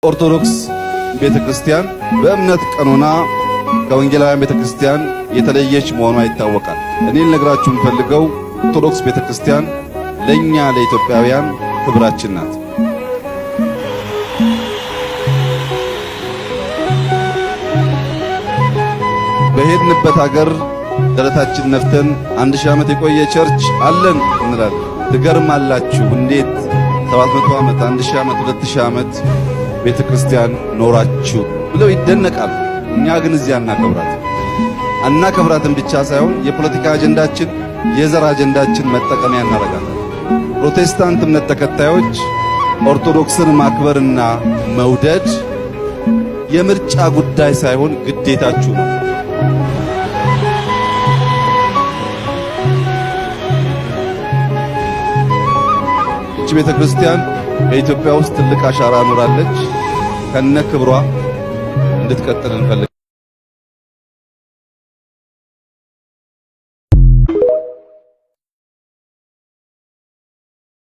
ኦርቶዶክስ ቤተክርስቲያን በእምነት ቀኖና ከወንጌላውያን ቤተክርስቲያን የተለየች መሆኗ ይታወቃል። እኔ ልነግራችሁ የምፈልገው ኦርቶዶክስ ቤተክርስቲያን ለኛ ለኢትዮጵያውያን ክብራችን ናት። በሄድንበት ሀገር ደረታችን ነፍተን 1000 ዓመት የቆየ ቸርች አለን እንላለን። ትገርማላችሁ እንዴት 700 ዓመት 1000 ዓመት 2000 ዓመት ቤተክርስቲያን ኖራችሁ ብለው ይደነቃሉ። እኛ ግን እዚያ አናከብራትም ብቻ ሳይሆን የፖለቲካ አጀንዳችን የዘር አጀንዳችን መጠቀሚያ እናደርጋለን። ፕሮቴስታንት እምነት ተከታዮች ኦርቶዶክስን ማክበርና መውደድ የምርጫ ጉዳይ ሳይሆን ግዴታችሁ ነው። እቺ ቤተክርስቲያን በኢትዮጵያ ውስጥ ትልቅ አሻራ ኖራለች። ከነ ክብሯ እንድትቀጥል እንፈልጋለን።